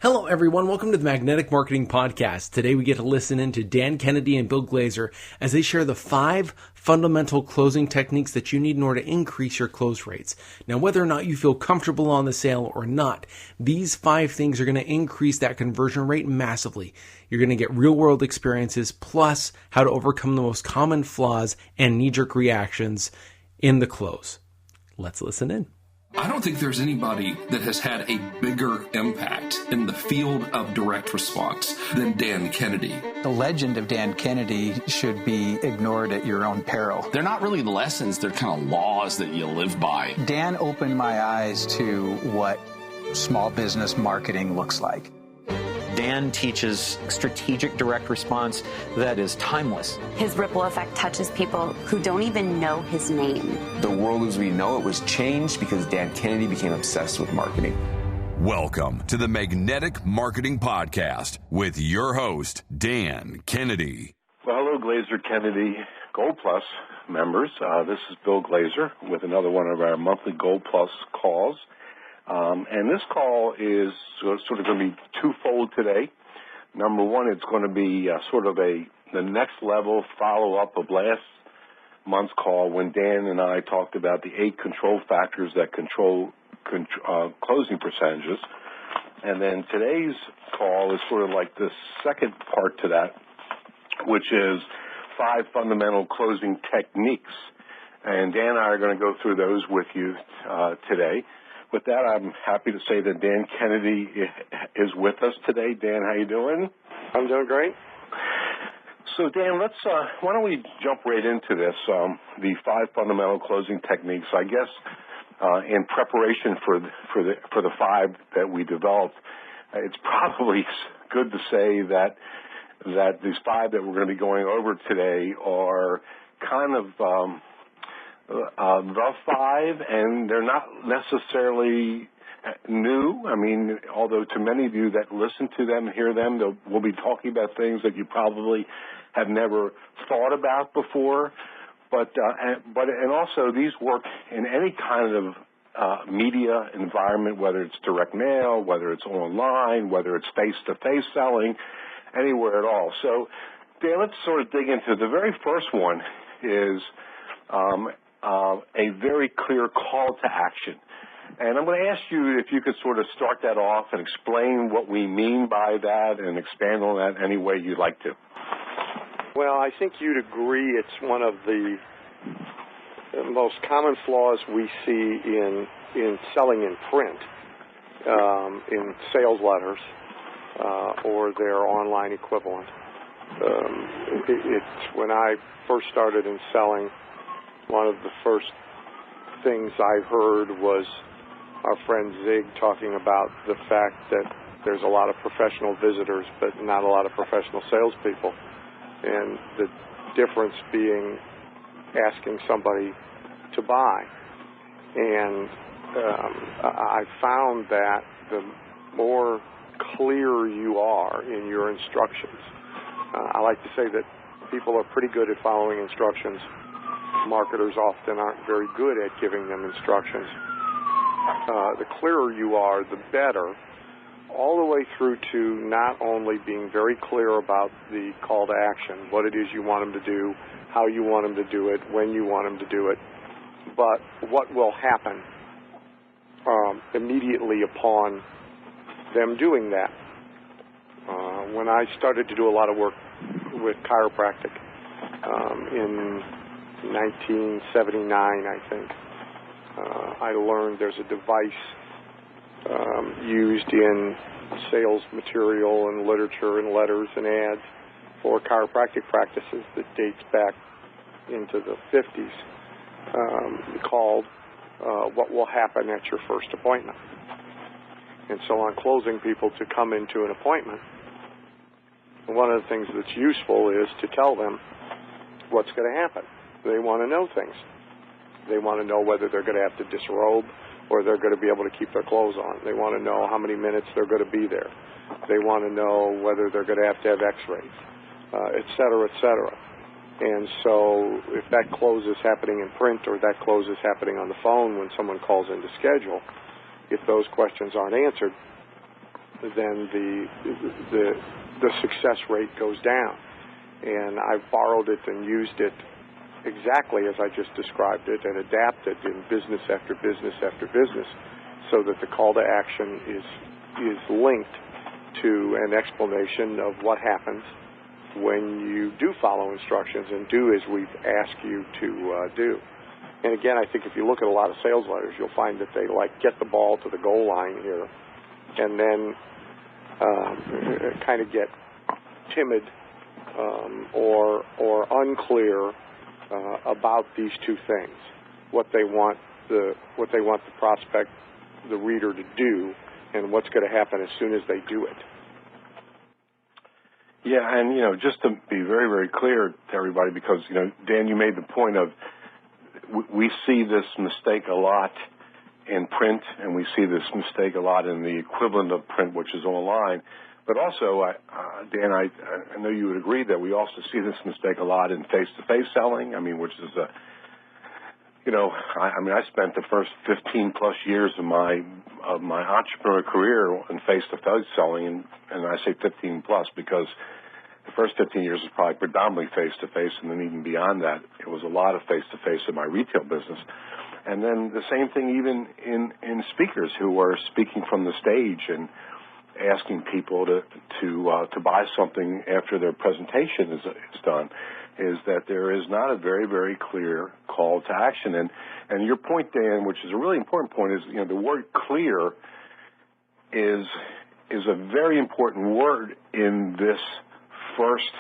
Hello, everyone. Welcome to the Magnetic Marketing Podcast. Today, we get to listen in to Dan Kennedy and Bill Glaser as they share the 5 fundamental closing techniques that you need in order to increase your close rates. Now, whether or not you feel comfortable on the sale or not, these 5 things are going to increase that conversion rate massively. You're going to get real-world experiences, plus how to overcome the most common flaws and knee-jerk reactions in the close. Let's listen in. I don't think there's anybody that has had a bigger impact in the field of direct response than Dan Kennedy. The legend of Dan Kennedy should be ignored at your own peril. They're not really lessons, they're kind of laws that you live by. Dan opened my eyes to what small business marketing looks like. Dan teaches strategic direct response that is timeless. His ripple effect touches people who don't even know his name. The world as we know it was changed because Dan Kennedy became obsessed with marketing. Welcome to the Magnetic Marketing Podcast with your host, Dan Kennedy. Well, hello, Glaser Kennedy Gold Plus members. This is Bill Glaser with another one of our monthly Gold Plus calls. And this call is sort of going to be twofold today. Number one, it's going to be the next level follow-up of last month's call when Dan and I talked about the 8 control factors that control closing percentages. And then today's call is sort of like the second part to that, which is 5 fundamental closing techniques. And Dan and I are going to go through those with you today. With that, I'm happy to say that Dan Kennedy is with us today. Dan, how you doing? I'm doing great. So, Dan, why don't we jump right into this, the 5 fundamental closing techniques. I guess in preparation for the 5 that we developed, it's probably good to say that these 5 that we're going to be going over today are kind of the 5, and they're not necessarily new. I mean, although to many of you that listen to them, hear them, we'll be talking about things that you probably have never thought about before. But also these work in any kind of media environment, whether it's direct mail, whether it's online, whether it's face-to-face selling, anywhere at all. So, Dan, let's sort of dig into the very first one is a very clear call to action. And I'm going to ask you if you could sort of start that off and explain what we mean by that and expand on that any way you'd like to. Well, I think you'd agree it's one of the most common flaws we see in selling in print, in sales letters, or their online equivalent. It's when I first started in selling, one of the first things I heard was our friend Zig talking about the fact that there's a lot of professional visitors, but not a lot of professional salespeople. And the difference being asking somebody to buy. And I found that the more clear you are in your instructions, I like to say that people are pretty good at following instructions. Marketers often aren't very good at giving them instructions. The clearer you are, the better, all the way through to not only being very clear about the call to action, what it is you want them to do, how you want them to do it, when you want them to do it, but what will happen immediately upon them doing that. When I started to do a lot of work with chiropractic in 1979, I think, I learned there's a device used in sales material and literature and letters and ads for chiropractic practices that dates back into the 50s, called What Will Happen at Your First Appointment. And so on closing people to come into an appointment, one of the things that's useful is to tell them what's going to happen. They want to know things. They want to know whether they're going to have to disrobe or they're going to be able to keep their clothes on. They want to know how many minutes they're going to be there. They want to know whether they're going to have x-rays, et cetera, et cetera. And so if that close is happening in print or that close is happening on the phone when someone calls in to schedule, if those questions aren't answered, then the success rate goes down. And I've borrowed it and used it exactly as I just described it and adapted in business after business after business, so that the call to action is linked to an explanation of what happens when you do follow instructions and do as we've asked you to do. And again, I think if you look at a lot of sales letters, you'll find that they get the ball to the goal line here, and then kind of get timid or unclear about these two things: what they want the prospect, the reader, to do, and what's going to happen as soon as they do it. Yeah, and just to be very, very clear to everybody, because Dan, you made the point of we see this mistake a lot in print, and we see this mistake a lot in the equivalent of print, which is online. But also, Dan, I know you would agree that we also see this mistake a lot in face-to-face selling. Which is I spent the first 15 plus years of my entrepreneur career in face-to-face selling, and I say 15 plus because the first 15 years was probably predominantly face-to-face, and then even beyond that, it was a lot of face-to-face in my retail business. And then the same thing even in speakers who are speaking from the stage and asking people to buy something after their presentation is done, is that there is not a very, very clear call to action. And your point, Dan, which is a really important point, is the word clear is a very important word in this first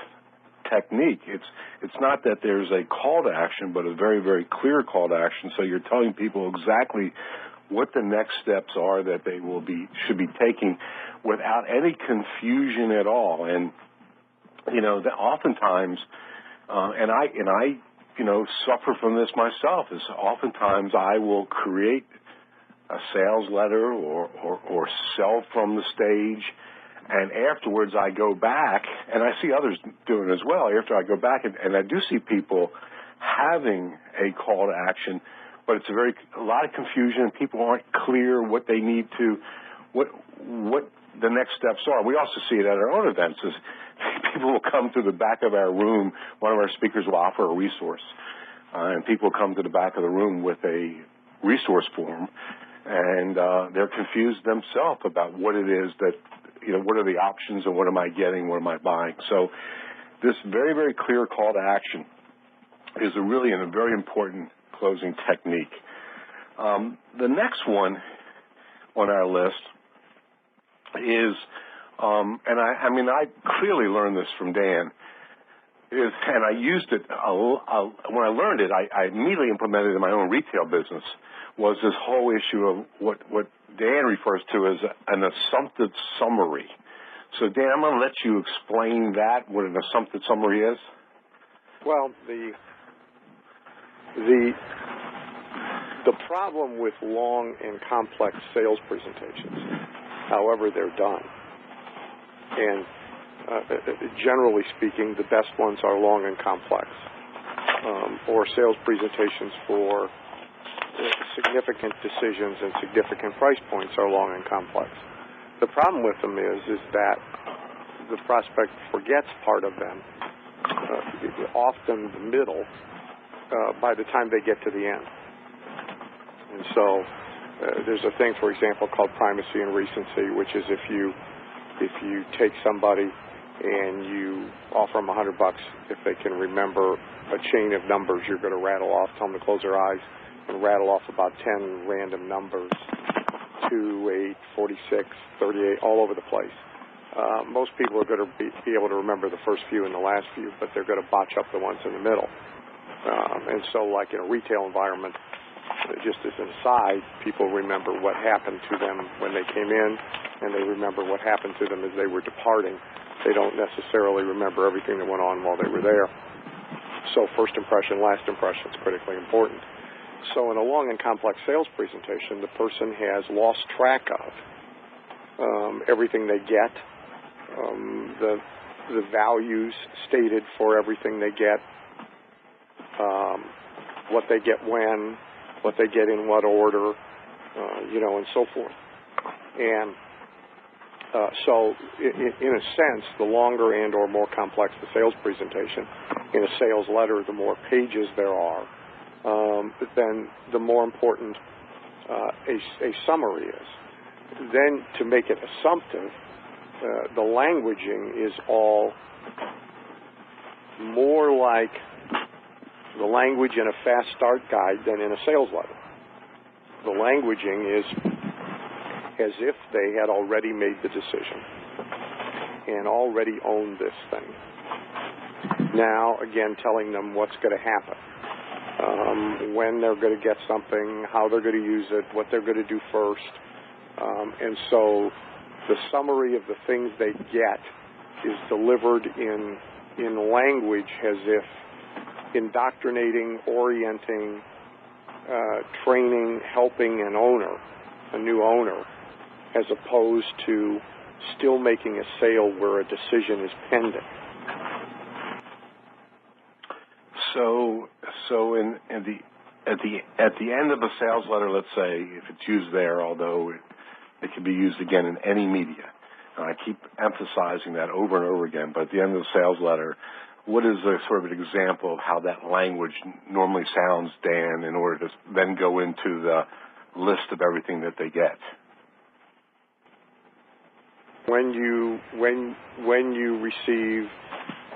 technique. It's not that there's a call to action, but a very, very clear call to action. So you're telling people exactly what the next steps are that they should be taking without any confusion at all. And that oftentimes, and I suffer from this myself, is oftentimes I will create a sales letter or sell from the stage, and afterwards I go back, and I see others doing it as well. After I go back, and I do see people having a call to action, but it's a lot of confusion, and people aren't clear what they need to, what the next steps are. We also see it at our own events. Is people will come to the back of our room. One of our speakers will offer a resource, and people come to the back of the room with a resource form, and they're confused themselves about what it is that, what are the options and what am I getting, what am I buying. So this very, very clear call to action is a very important closing technique. The next one on our list is, and I clearly learned this from Dan, and I used it, when I learned it, I immediately implemented it in my own retail business, was this whole issue of what Dan refers to as an assumptive summary. So, Dan, I'm going to let you explain that, what an assumptive summary is. Well, the problem with long and complex sales presentations, however they're done, and generally speaking, the best ones are long and complex, or sales presentations for significant decisions and significant price points are long and complex. The problem with them is that the prospect forgets part of them, often the middle, by the time they get to the end. And so there's a thing, for example, called primacy and recency, which is if you take somebody and you offer them $100, if they can remember a chain of numbers you're going to rattle off, tell them to close their eyes and rattle off about 10 random numbers, 2, 8, 46, 38, all over the place. Most people are going to be able to remember the first few and the last few, but they're going to botch up the ones in the middle. And so, like in a retail environment, just as an aside, people remember what happened to them when they came in, and they remember what happened to them as they were departing. They don't necessarily remember everything that went on while they were there. So first impression, last impression is critically important. So in a long and complex sales presentation, the person has lost track of everything they get, the values stated for everything they get, what they get when, what they get in what order, and so forth. And So, in a sense, the longer and or more complex the sales presentation, in a sales letter, the more pages there are, then the more important a summary is. Then, to make it assumptive, the languaging is all more like the language in a fast start guide than in a sales letter. The languaging is as if they had already made the decision and already owned this thing. Now, again, telling them what's going to happen, when they're going to get something, how they're going to use it, what they're going to do first. And so the summary of the things they get is delivered in language as if indoctrinating, orienting, training, helping a new owner, as opposed to still making a sale where a decision is pending. So at the end of a sales letter, let's say, if it's used there, although it can be used again in any media, and I keep emphasizing that over and over again, but at the end of the sales letter, what is a sort of an example of how that language normally sounds, Dan, in order to then go into the list of everything that they get? When you receive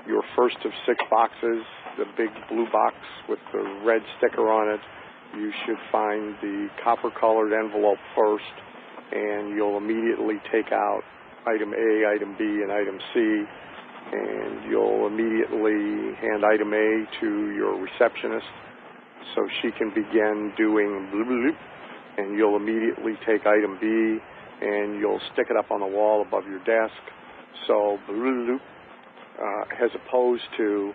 your first of 6 boxes, the big blue box with the red sticker on it, you should find the copper-colored envelope first, and you'll immediately take out item A, item B, and item C, and you'll immediately hand item A to your receptionist so she can begin doing bloop, bloop, and you'll immediately take item B and you'll stick it up on the wall above your desk. So bloop, as opposed to,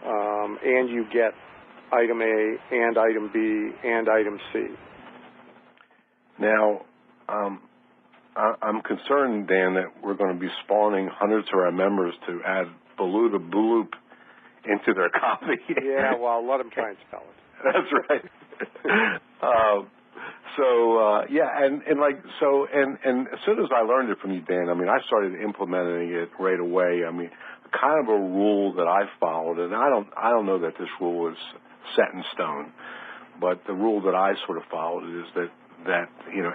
and you get item A and item B and item C. Now, I'm concerned, Dan, that we're going to be spawning hundreds of our members to add baloo to bloop into their copy. Yeah, well, let them try and spell it. That's right. And as soon as I learned it from you, Dan, I mean, I started implementing it right away. I mean, kind of a rule that I followed, and I don't know that this rule is set in stone, but the rule that I sort of followed is that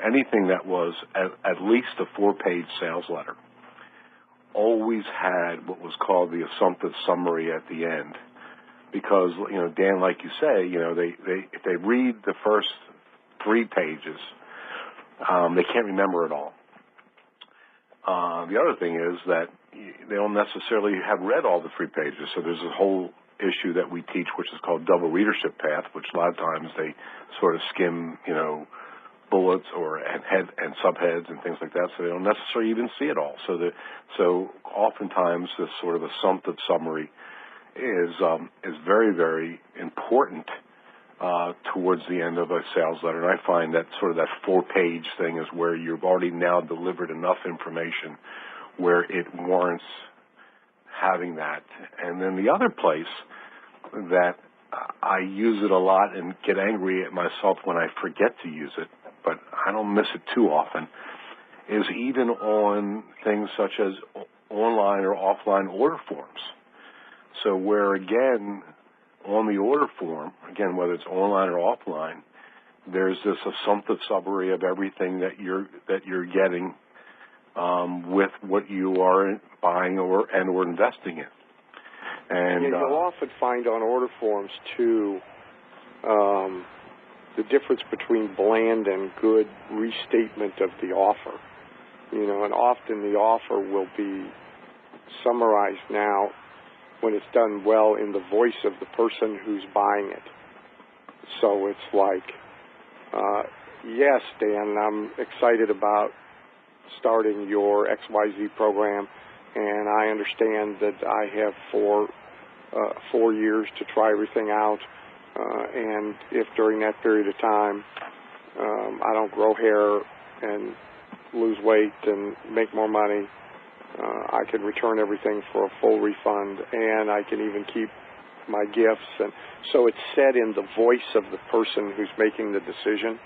anything that was at least a 4-page sales letter always had what was called the assumptive summary at the end, because Dan, like you say, if they read the first 3 pages, they can't remember it all. The other thing is that they don't necessarily have read all the 3 pages, so there's a whole issue that we teach, which is called double readership path, which a lot of times they sort of skim, bullets and subheads and things like that, so they don't necessarily even see it all. So oftentimes this sort of assumptive summary is very, very important towards the end of a sales letter. And I find that sort of that 4-page thing is where you've already now delivered enough information where it warrants having that. And then the other place that I use it a lot and get angry at myself when I forget to use it, but I don't miss it too often, is even on things such as online or offline order forms. So where, again, on the order form, again, whether it's online or offline, there's this assumptive summary of everything that you're getting with what you are buying or investing in. And you'll often find on order forms too the difference between bland and good restatement of the offer. And often the offer will be summarized now, when it's done well, in the voice of the person who's buying it. So it's like, yes, Dan, I'm excited about starting your XYZ program, and I understand that I have 4 years to try everything out, and if during that period of time I don't grow hair and lose weight and make more money, I can return everything for a full refund, and I can even keep my gifts. And so it's said in the voice of the person who's making the decision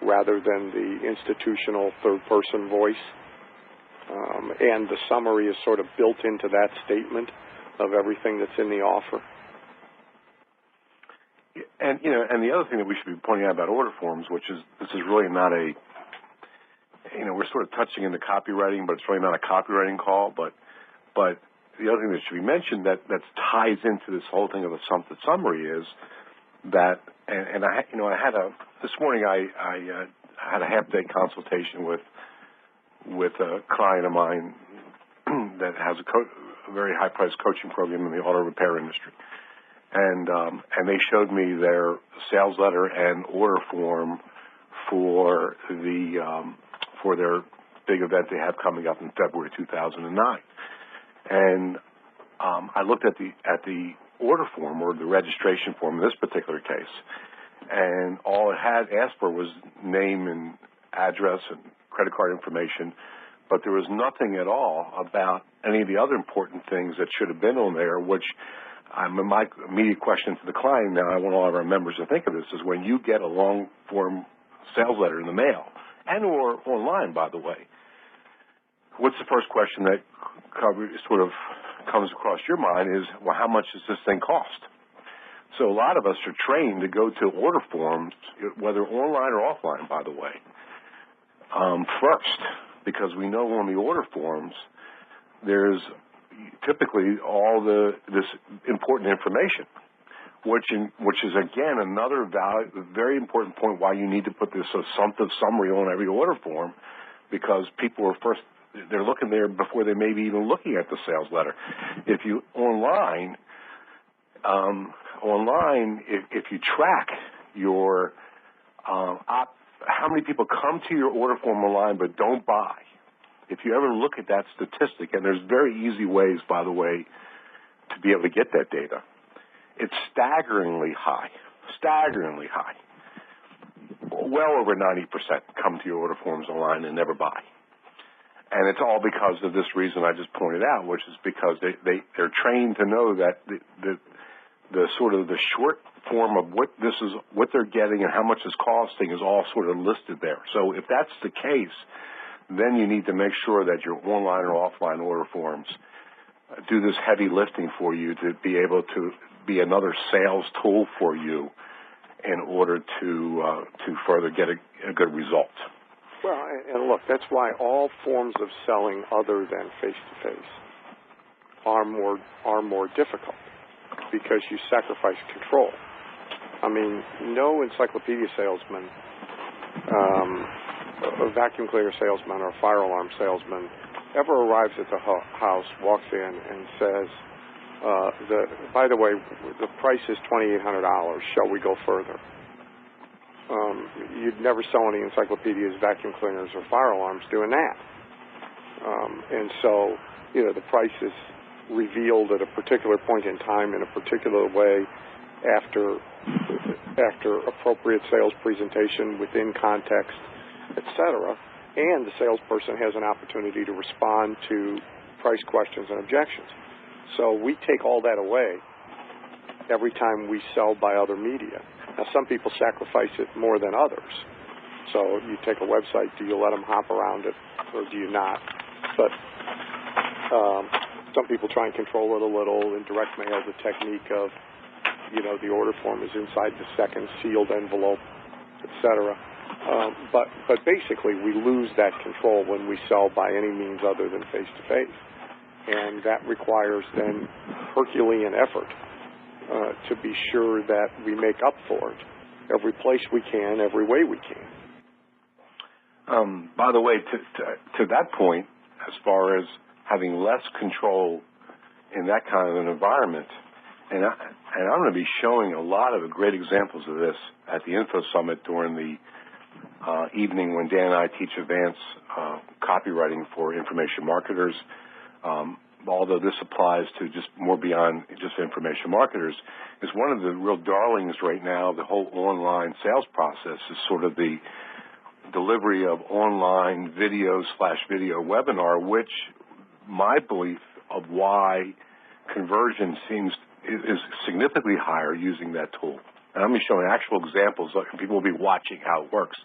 rather than the institutional third-person voice. and the summary is sort of built into that statement of everything that's in the offer. And and the other thing that we should be pointing out about order forms, which is this is really not a, we're sort of touching into copywriting, but it's really not a copywriting call. But the other thing that should be mentioned that ties into this whole thing of a summary is that, and I had this morning I had a half-day consultation with a client of mine that has a very high-priced coaching program in the auto repair industry. And they showed me their sales letter and order form for their big event they have coming up in February 2009. And I looked at the order form, or the registration form in this particular case, and all it had asked for was name and address and credit card information, but there was nothing at all about any of the other important things that should have been on there, which my immediate question to the client, now I want all of our members to think of this, is when you get a long form sales letter in the mail, and or online, by the way, what's the first question that sort of comes across your mind is, well, how much does this thing cost? So a lot of us are trained to go to order forms, whether online or offline, by the way, first, because we know on the order forms there's typically all this important information, which is again another very important point why you need to put this assumptive summary on every order form, because people are they're looking there before they may be even looking at the sales letter. If you online, if you track your how many people come to your order form online but don't buy, if you ever look at that statistic, and there's very easy ways, by the way, to be able to get that data, it's staggeringly high, well over 90% come to your order forms online and never buy. And it's all because of this reason I just pointed out, which is because they're trained to know that the sort of the short form of what they're getting and how much it's costing is all sort of listed there. So if that's the case, then you need to make sure that your online or offline order forms do this heavy lifting for you to be able to be another sales tool for you in order to further get a good result. Well, and look, that's why all forms of selling other than face-to-face are more difficult, because you sacrifice control. I mean, no encyclopedia salesman, a vacuum cleaner salesman or a fire alarm salesman ever arrives at the house, walks in, and says, by the way, the price is $2,800. Shall we go further? You'd never sell any encyclopedias, vacuum cleaners, or fire alarms doing that. And so, the price is revealed at a particular point in time in a particular way after appropriate sales presentation within context, etc. And the salesperson has an opportunity to respond to price questions and objections. So we take all that away every time we sell by other media. Now, some people sacrifice it more than others. So you take a website, do you let them hop around it, or do you not? But some people try and control it a little. In direct mail, the technique of, the order form is inside the second sealed envelope, etc. But basically, we lose that control when we sell by any means other than face-to-face. And that requires then Herculean effort to be sure that we make up for it every place we can, every way we can. By the way, to that point, as far as having less control in that kind of an environment, and I'm going to be showing a lot of great examples of this at the Info Summit during the evening when Dan and I teach advanced copywriting for information marketers. Although this applies to just more beyond just information marketers, is one of the real darlings right now. The whole online sales process is sort of the delivery of online video/video webinar, which my belief of why conversion is significantly higher using that tool. And I'm going to be showing actual examples, and people will be watching how it works,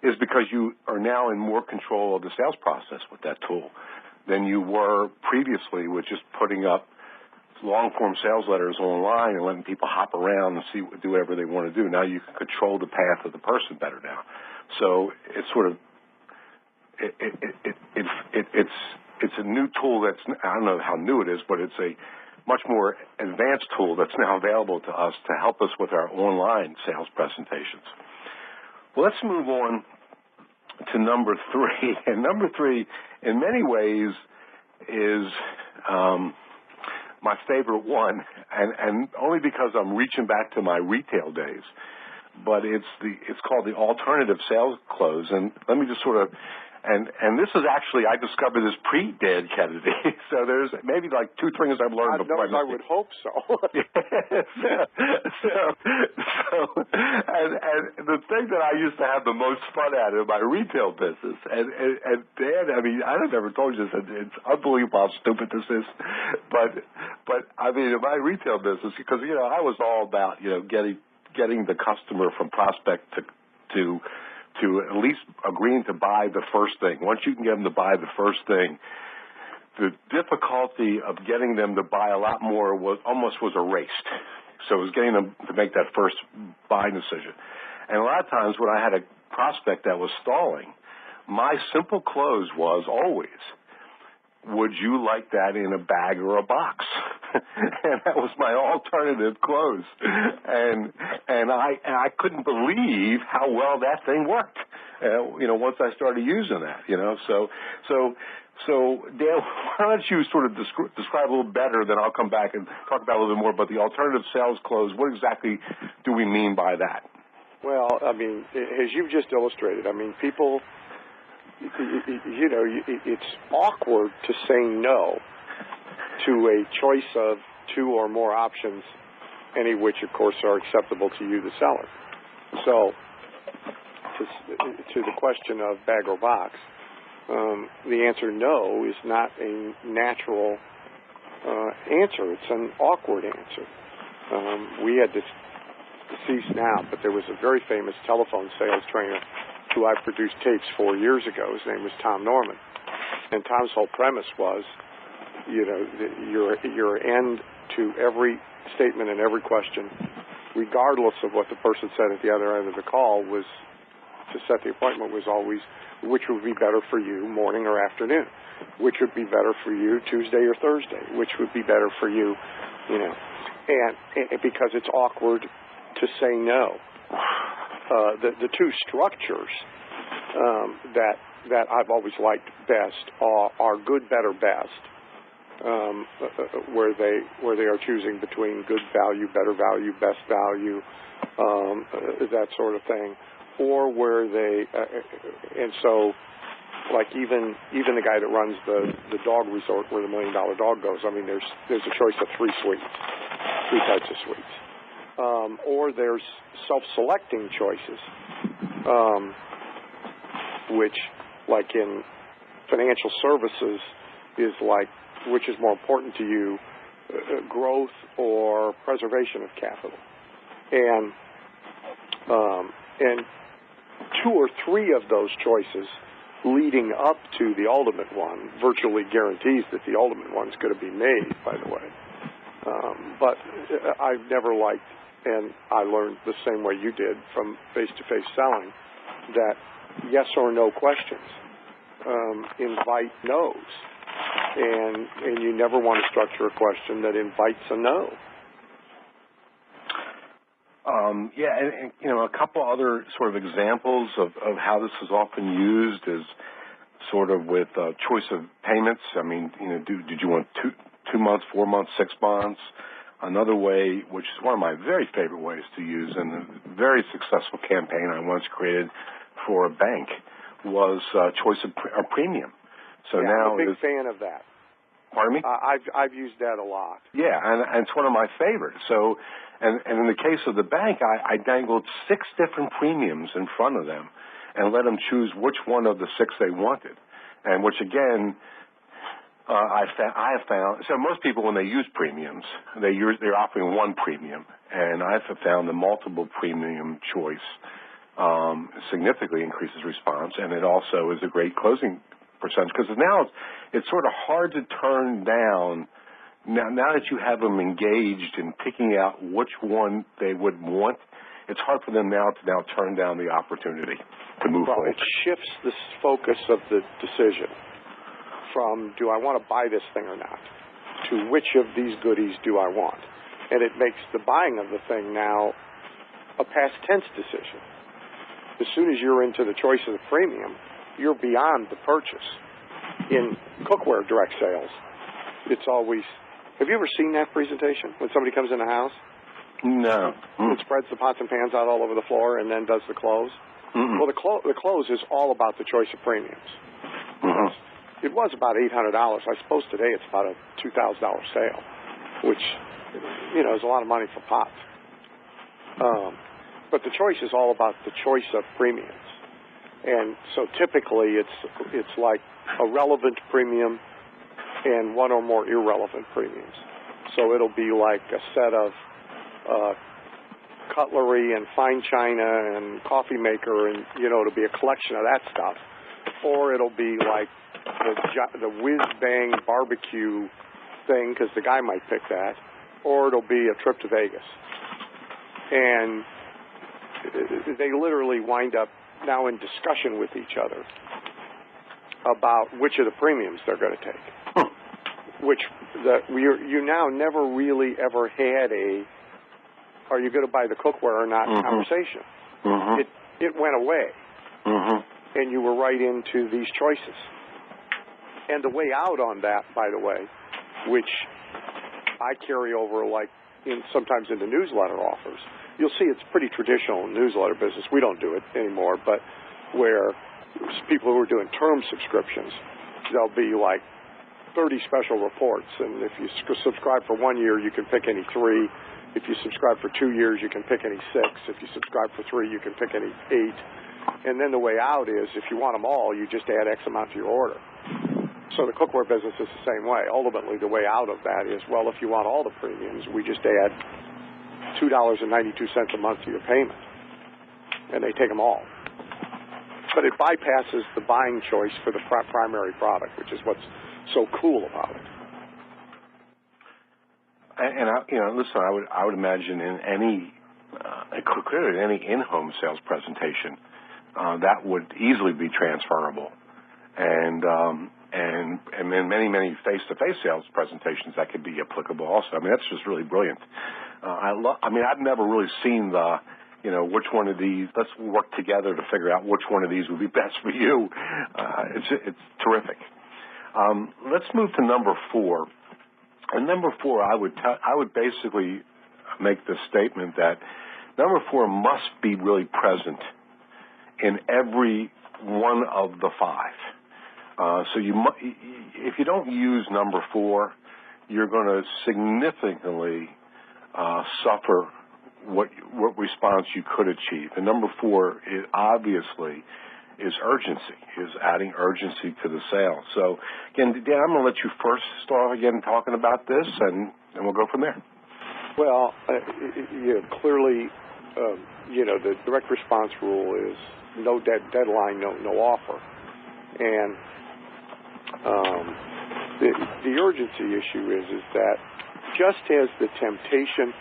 is because you are now in more control of the sales process with that tool. than you were previously with just putting up long-form sales letters online and letting people hop around and do whatever they want to do. Now you can control the path of the person better now. So it's sort of it's a new tool that's, I don't know how new it is, but it's a much more advanced tool that's now available to us to help us with our online sales presentations. Well, let's move on to number 3. And number 3, in many ways, is my favorite one, and only because I'm reaching back to my retail days. But it's called the alternative sales close. And let me just sort of, and this is actually, I discovered this pre-Dan Kennedy. So there's maybe like 2 things I've learned before. I would hope so. And the thing that I used to have the most fun at in my retail business, and Dan, I mean, I've never told you this, and it's unbelievable how stupid this is, but I mean, in my retail business, because, you know, I was all about, you know, getting the customer from prospect to at least agreeing to buy the first thing. Once you can get them to buy the first thing, the difficulty of getting them to buy a lot more was erased. So it was getting them to make that first buying decision. And a lot of times when I had a prospect that was stalling, my simple close was always, would you like that in a bag or a box? And that was my alternative close. And I couldn't believe how well that thing worked. You know, once I started using that, you know. So Dan, why don't you sort of describe a little better, then I'll come back and talk about a little bit more about the alternative sales close. What exactly do we mean by that? Well, I mean, as you've just illustrated, I mean, people, you know, it's awkward to say no to a choice of 2 or more options, any of which, of course, are acceptable to you, the seller. So, to the question of bag or box, the answer no is not a natural answer. It's an awkward answer. We had this deceased now, but there was a very famous telephone sales trainer who I produced tapes 4 years ago. His name was Tom Norman. And Tom's whole premise was, you know, your end to every statement and every question, regardless of what the person said at the other end of the call, was to set the appointment was always, which would be better for you, morning or afternoon? Which would be better for you, Tuesday or Thursday? Which would be better for you, you know? And because it's awkward to say no. The 2 structures that I've always liked best are good, better, best, where they are choosing between good value, better value, best value, that sort of thing, or where they and so like even the guy that runs the dog resort where the $1 Million Dog goes. I mean, there's a choice of 3 suites, 3 types of suites. Or there's self-selecting choices, which, like in financial services, is like, which is more important to you, growth or preservation of capital. And 2 or 3 of those choices leading up to the ultimate one virtually guarantees that the ultimate one's going to be made, by the way. But I've never liked, and I learned the same way you did from face-to-face selling, that yes or no questions invite no's. And you never want to structure a question that invites a no. Yeah, and you know, a couple other sort of examples of how this is often used is sort of with choice of payments. I mean, you know, did you want 2 months, 4 months, 6 months? Another way, which is one of my very favorite ways to use, and a very successful campaign I once created for a bank, was choice of premium. So yeah, now I'm a big fan of that. Pardon me? I've used that a lot. Yeah, and it's one of my favorites. So, and in the case of the bank, I dangled 6 different premiums in front of them and let them choose which one of the 6 they wanted. And which, again, I have found, so most people, when they use premiums, they're offering one premium. And I've found the multiple premium choice significantly increases response, and it also is a great closing percentage? Because now it's sort of hard to turn down. Now that you have them engaged in picking out which one they would want, it's hard for them now to turn down the opportunity to move forward. It shifts the focus of the decision from do I want to buy this thing or not to which of these goodies do I want. And it makes the buying of the thing now a past tense decision. As soon as you're into the choice of the premium, you're beyond the purchase. In cookware direct sales, it's always... Have you ever seen that presentation when somebody comes in the house? No. And spreads the pots and pans out all over the floor and then does the close? Mm-hmm. Well, the close is all about the choice of premiums. Mm-hmm. It was about $800. I suppose today it's about a $2,000 sale, which, is a lot of money for pots. But the choice is all about the choice of premiums. And so typically it's like a relevant premium and one or more irrelevant premiums. So it'll be like a set of cutlery and fine china and coffee maker, and it'll be a collection of that stuff. Or it'll be like the whiz-bang barbecue thing, because the guy might pick that. Or it'll be a trip to Vegas. And they literally wind up now in discussion with each other about which of the premiums they're going to take. You now never really ever had are you going to buy the cookware or not conversation. Mm-hmm. It went away. Mm-hmm. And you were right into these choices. And the way out on that, by the way, which I carry over sometimes in the newsletter offers, you'll see it's pretty traditional newsletter business. We don't do it anymore, but where people who are doing term subscriptions, there'll be 30 special reports, and if you subscribe for 1 year, you can pick any 3. If you subscribe for 2 years, you can pick any 6. If you subscribe for 3, you can pick any 8. And then the way out is, if you want them all, you just add X amount to your order. So the cookware business is the same way. Ultimately, the way out of that is, well, if you want all the premiums, we just add $2.92 a month to your payment, and they take them all. But it bypasses the buying choice for the primary product, which is what's so cool about it. And listen, I would imagine in any in-home sales presentation, that would easily be transferable, and in many face-to-face sales presentations that could be applicable also. I mean, that's just really brilliant. I've never really seen which one of these. Let's work together to figure out which one of these would be best for you. It's terrific. Let's move to number 4. And number 4, I would basically make the statement that number 4 must be really present in every one of the 5. So if you don't use number 4, you're going to significantly suffer what response you could achieve. And number 4 is obviously is urgency, is adding urgency to the sale. So, again, Dan, I'm going to let you first start again talking about this, and we'll go from there. Well, clearly, the direct response rule is no deadline, no offer. And the urgency issue is that just as the temptation,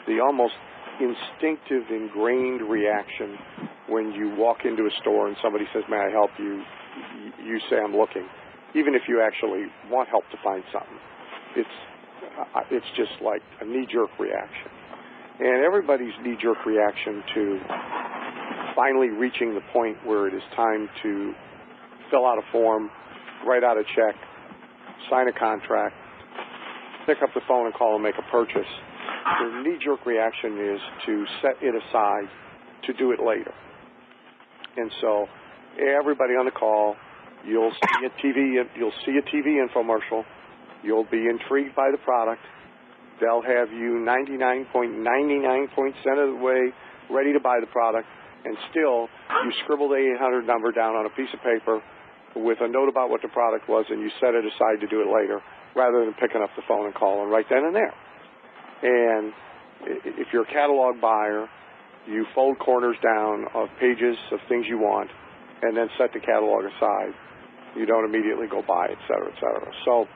the almost instinctive, ingrained reaction when you walk into a store and somebody says, "May I help you?" You say, "I'm looking," even if you actually want help to find something. It's just like a knee-jerk reaction. And everybody's knee-jerk reaction to finally reaching the point where it is time to fill out a form, write out a check, sign a contract, pick up the phone and call and make a purchase. The knee-jerk reaction is to set it aside to do it later. And so everybody on the call, you'll see a TV infomercial. You'll be intrigued by the product. They'll have you 99.99% of the way ready to buy the product, and still you scribble the 800 number down on a piece of paper with a note about what the product was, and you set it aside to do it later rather than picking up the phone and calling right then and there. And if you're a catalog buyer, you fold corners down of pages of things you want and then set the catalog aside. You don't immediately go buy, et cetera, et cetera. So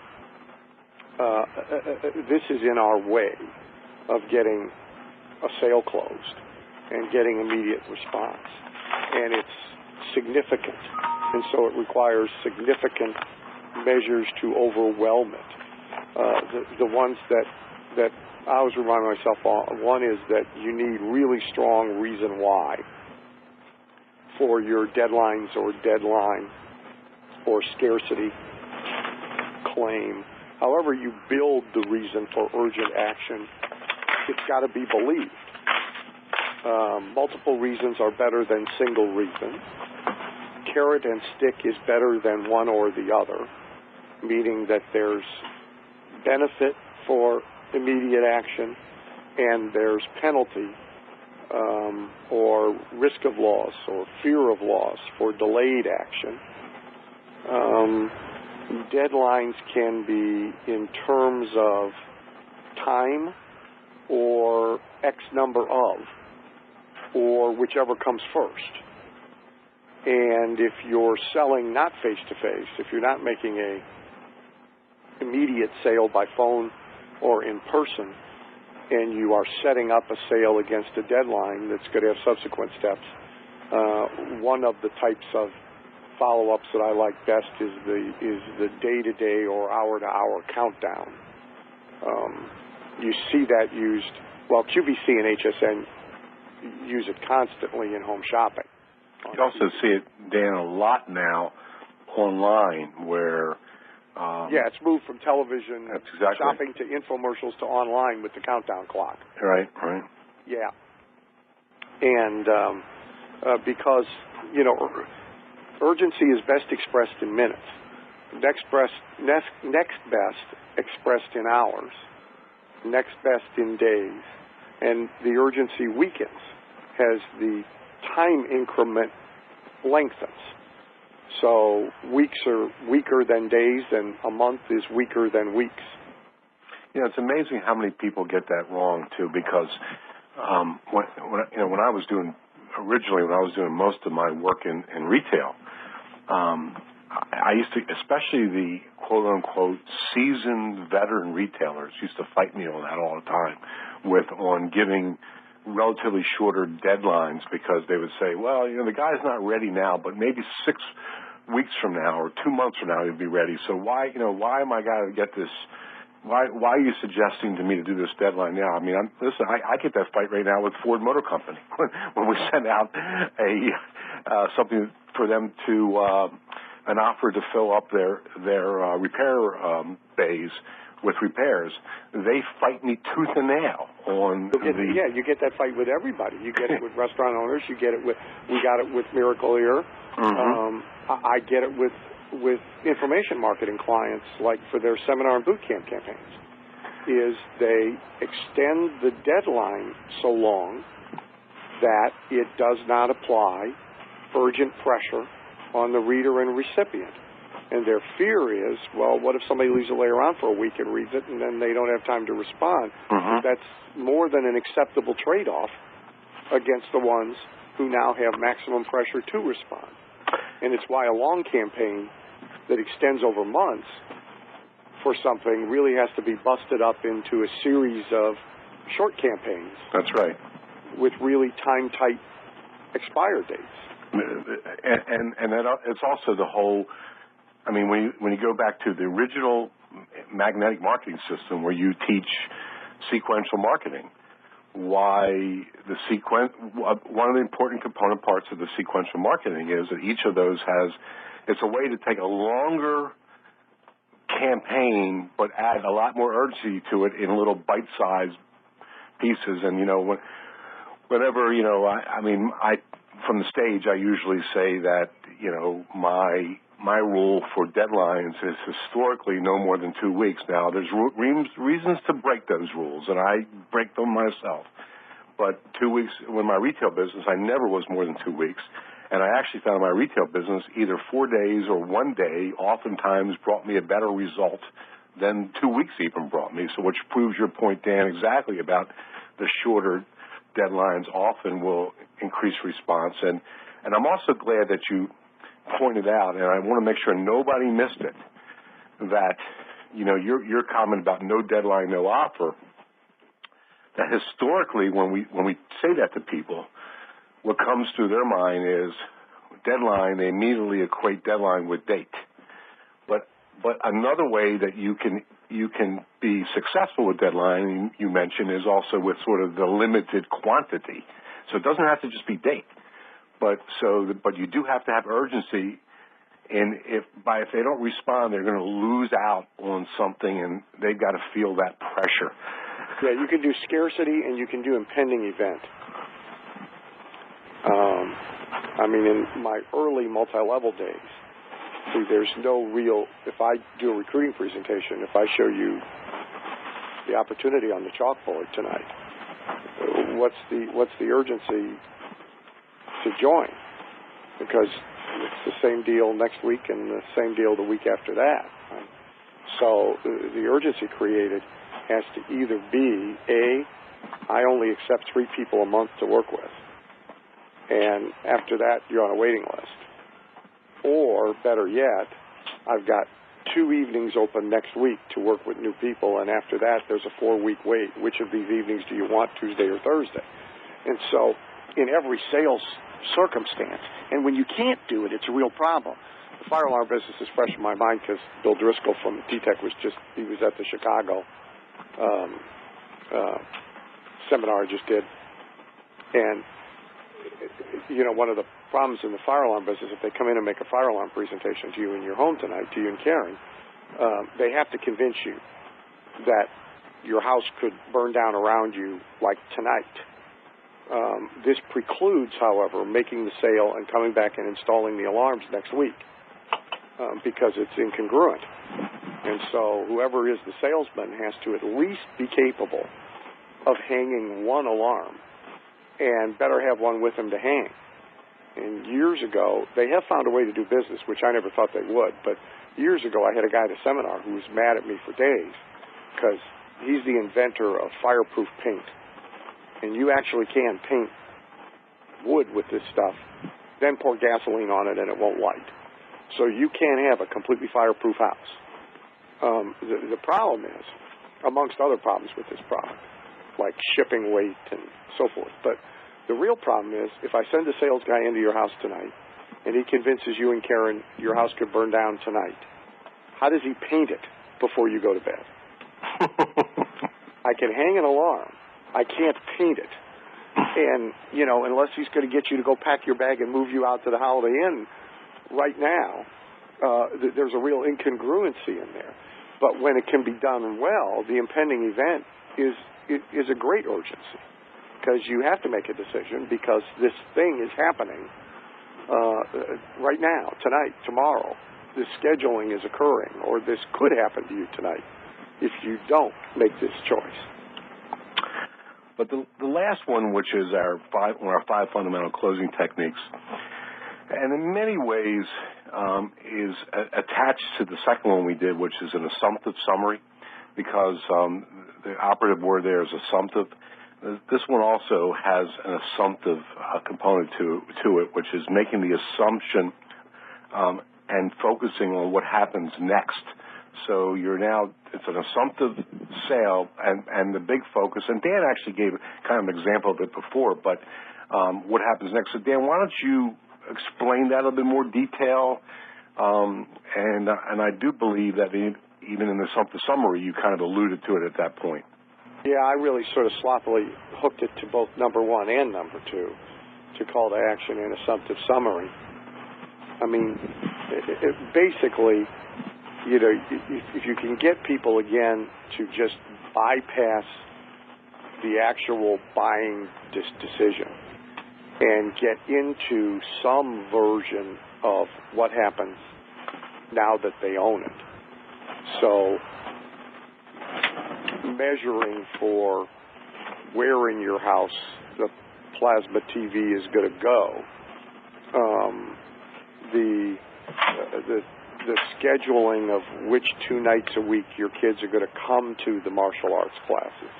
this is in our way of getting a sale closed and getting immediate response. And it's significant. And so it requires significant measures to overwhelm it. The ones that I always remind myself of, one is that you need really strong reason why for your deadlines or deadline or scarcity claim. However you build the reason for urgent action, it's got to be believed. Multiple reasons are better than single reason. Carrot and stick is better than one or the other, meaning that there's benefit for immediate action and there's penalty or risk of loss or fear of loss for delayed action. Deadlines can be in terms of time or X number of, or whichever comes first. And if you're selling not face-to-face, if you're not making a immediate sale by phone or in person, and you are setting up a sale against a deadline that's going to have subsequent steps, one of the types of follow-ups that I like best is the day-to-day or hour-to-hour countdown. You see that used, well, QVC and HSN use it constantly in home shopping. You also see it, Dan, a lot now online where... yeah, it's moved from television that's exactly shopping to infomercials to online with the countdown clock. Right. Yeah. And because, urgency is best expressed in minutes. Next best expressed in hours. Next best in days. And the urgency weakens as the time increment lengthens. So weeks are weaker than days, and a month is weaker than weeks. It's amazing how many people get that wrong too. Because when I was doing most of my work in retail, I used to, especially the quote unquote seasoned veteran retailers, used to fight me on that all the time on giving relatively shorter deadlines, because they would say, well, the guy's not ready now, but maybe 6 weeks from now or 2 months from now he'll be ready. So why am I going to get this? Why are you suggesting to me to do this deadline now? I mean, I get that fight right now with Ford Motor Company when we send out something for them to an offer to fill up their repair bays with repairs. They fight me tooth and nail on Yeah, you get that fight with everybody. You get it with restaurant owners. We got it with Miracle Ear. Mm-hmm. I get it with information marketing clients, like for their seminar and boot camp campaigns, is they extend the deadline so long that it does not apply urgent pressure on the reader and recipient. And their fear is, well, what if somebody leaves it lay around for a week and reads it and then they don't have time to respond? Mm-hmm. That's more than an acceptable trade-off against the ones who now have maximum pressure to respond. And it's why a long campaign that extends over months for something really has to be busted up into a series of short campaigns. That's right. With really time-tight expire dates. And that it's also the whole... I mean, when you go back to the original magnetic marketing system where you teach sequential marketing, one of the important component parts of the sequential marketing is that each of those it's a way to take a longer campaign but add a lot more urgency to it in little bite-sized pieces. And, whenever, from the stage, I usually say that, my rule for deadlines is historically no more than 2 weeks. Now, there's reasons to break those rules, and I break them myself. But 2 weeks, in my retail business, I never was more than 2 weeks. And I actually found my retail business either 4 days or 1 day oftentimes brought me a better result than 2 weeks even brought me. So which proves your point, Dan, exactly about the shorter deadlines often will increase response. And I'm also glad that you pointed out, and I want to make sure nobody missed it, that, you know, your comment about no deadline, no offer, that historically when we say that to people, what comes through their mind is deadline. They immediately equate deadline with date. But another way that you can be successful with deadline, you mentioned, is also with sort of the limited quantity. So it doesn't have to just be date, but you do have to have urgency. And if they don't respond, they're going to lose out on something, and they've got to feel that pressure. Yeah, you can do scarcity and you can do impending event. I mean, in my early multi-level days, see, there's no real, if I do a recruiting presentation, if I show you the opportunity on the chalkboard tonight, what's the urgency to join? Because it's the same deal next week and the same deal the week after that. Right? So the urgency created has to either be, A, I only accept 3 people a month to work with, and after that you're on a waiting list. Or, better yet, I've got 2 evenings open next week to work with new people, and after that there's a 4-week wait. Which of these evenings do you want, Tuesday or Thursday? And so in every sales circumstance, and when you can't do it, it's a real problem. The fire alarm business is fresh in my mind because Bill Driscoll from T-Tech was at the Chicago seminar I just did. And, you know, one of the problems in the fire alarm business, if they come in and make a fire alarm presentation to you in your home tonight, to you and Karen, they have to convince you that your house could burn down around you like tonight. This precludes, however, making the sale and coming back and installing the alarms next week because it's incongruent. And so whoever is the salesman has to at least be capable of hanging one alarm, and better have one with him to hang. And years ago, they have found a way to do business, which I never thought they would, but years ago I had a guy at a seminar who was mad at me for days because he's the inventor of fireproof paint. And you actually can paint wood with this stuff, then pour gasoline on it and it won't light. So you can have a completely fireproof house. The problem is, amongst other problems with this product, like shipping weight and so forth, but the real problem is if I send a sales guy into your house tonight and he convinces you and Karen your house could burn down tonight, how does he paint it before you go to bed? I can hang an alarm. I can't paint it. And, you know, unless he's going to get you to go pack your bag and move you out to the Holiday Inn right now, there's a real incongruency in there. But when it can be done well, the impending event is a great urgency because you have to make a decision because this thing is happening right now, tonight, tomorrow. This scheduling is occurring, or this could happen to you tonight if you don't make this choice. But the last one, which is our 5 fundamental closing techniques, and in many ways is attached to the second one we did, which is an assumptive summary, because the operative word there is assumptive. This one also has an assumptive component to it, which is making the assumption and focusing on what happens next. So it's an assumptive sale, and the big focus, and Dan actually gave kind of an example of it before, but what happens next. So Dan, why don't you explain that in a bit more detail? And I do believe that even in the assumptive summary, you kind of alluded to it at that point. Yeah, I really sort of sloppily hooked it to both number 1 and number 2, to call to action and assumptive summary. I mean, basically, you know, if you can get people, again, to just bypass the actual buying decision and get into some version of what happens now that they own it. So measuring for where in your house the plasma TV is going to go, the scheduling of which 2 nights a week your kids are going to come to the martial arts classes,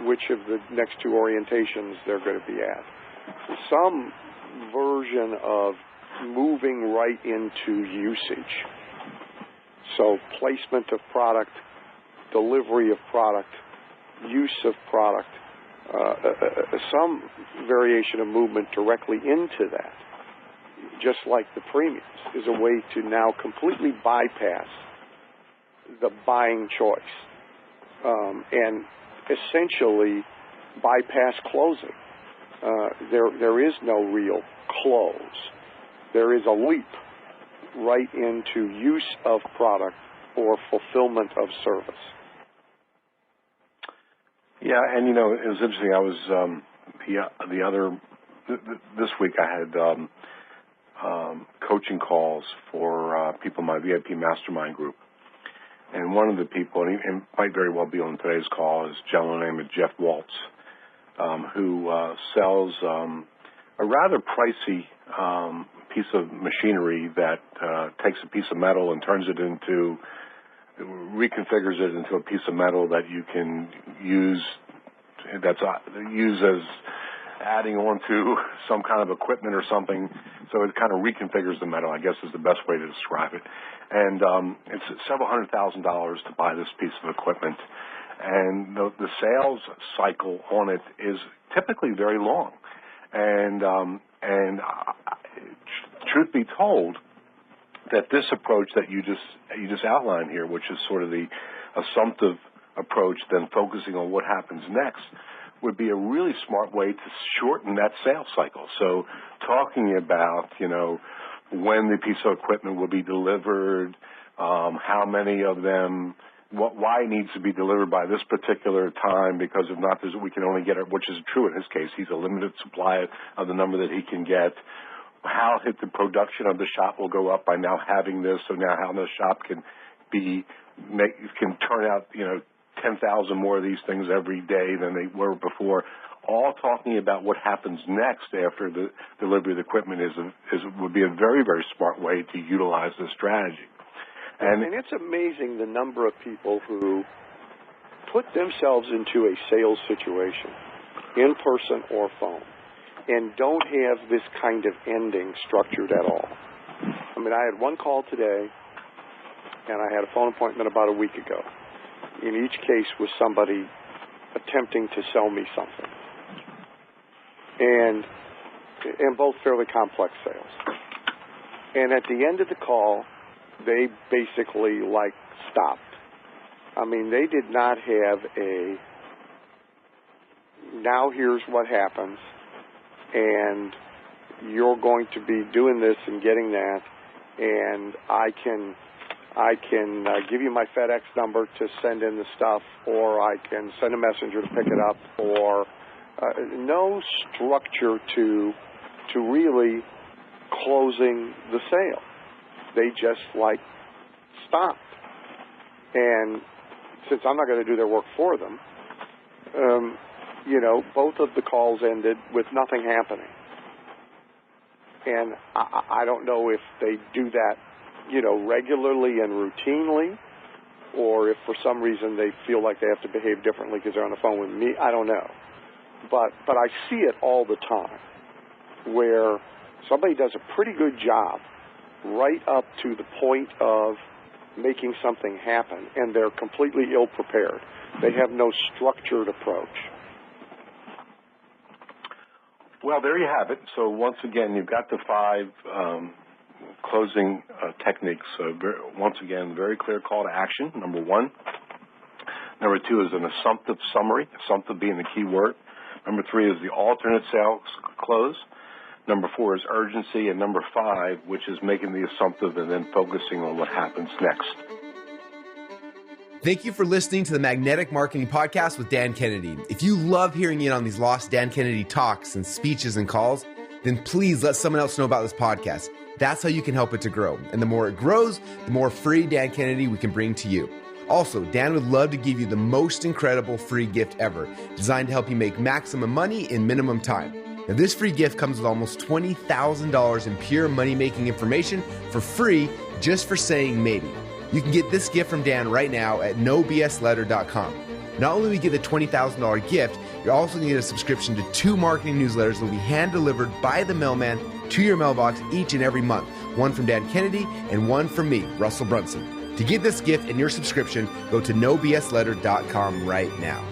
which of the next 2 orientations they're going to be at. Some version of moving right into usage. So placement of product, delivery of product, use of product, some variation of movement directly into that, just like the premiums, is a way to now completely bypass the buying choice and essentially bypass closing. There is no real close. There is a leap right into use of product or fulfillment of service. Yeah, and it was interesting. I was this week I had coaching calls for people in my VIP mastermind group, and one of the people, and might very well be on today's call, is a gentleman named Jeff Waltz, who sells a rather pricey piece of machinery that takes a piece of metal and reconfigures it into a piece of metal that you can use as adding on to some kind of equipment or something. So it kind of reconfigures the metal, I guess, is the best way to describe it. And it's several $100,000 to buy this piece of equipment. And the sales cycle on it is typically very long. And truth be told, that this approach that you just outlined here, which is sort of the assumptive approach, then focusing on what happens next, would be a really smart way to shorten that sales cycle. So talking about, when the piece of equipment will be delivered, how many of them, why it needs to be delivered by this particular time, because if not, we can only get it, which is true in his case. He's a limited supply of the number that he can get. How the production of the shop will go up by now having this, so now how the shop can turn out 10,000 more of these things every day than they were before. All talking about what happens next after the delivery of the equipment would be a very, very smart way to utilize this strategy. And it's amazing the number of people who put themselves into a sales situation, in person or phone, and don't have this kind of ending structured at all. I mean, I had one call today, and I had a phone appointment about a week ago. In each case was somebody attempting to sell me something. And both fairly complex sales. And at the end of the call, they basically, stopped. I mean, they did not have now here's what happens, and you're going to be doing this and getting that, and I can give you my FedEx number to send in the stuff, or I can send a messenger to pick it up, or no structure to really closing the sale. They just stopped. And since I'm not going to do their work for them, both of the calls ended with nothing happening. And I don't know if they do that, regularly and routinely, or if for some reason they feel like they have to behave differently because they're on the phone with me. I don't know. But I see it all the time where somebody does a pretty good job right up to the point of making something happen, and they're completely ill-prepared. They have no structured approach. Well, there you have it. So once again, you've got the 5 closing techniques. Once again, very clear call to action, number 1. Number 2 is an assumptive summary, assumptive being the key word. Number 3 is the alternate sales close. Number 4 is urgency. And number 5, which is making the assumptive and then focusing on what happens next. Thank you for listening to the Magnetic Marketing Podcast with Dan Kennedy. If you love hearing in on these lost Dan Kennedy talks and speeches and calls, then please let someone else know about this podcast. That's how you can help it to grow. And the more it grows, the more free Dan Kennedy we can bring to you. Also, Dan would love to give you the most incredible free gift ever, designed to help you make maximum money in minimum time. Now, this free gift comes with almost $20,000 in pure money-making information for free, just for saying maybe. You can get this gift from Dan right now at nobsletter.com. Not only will you get the $20,000 gift, you're also going to get a subscription to 2 marketing newsletters that will be hand-delivered by the mailman to your mailbox each and every month. One from Dan Kennedy and one from me, Russell Brunson. To get this gift and your subscription, go to nobsletter.com right now.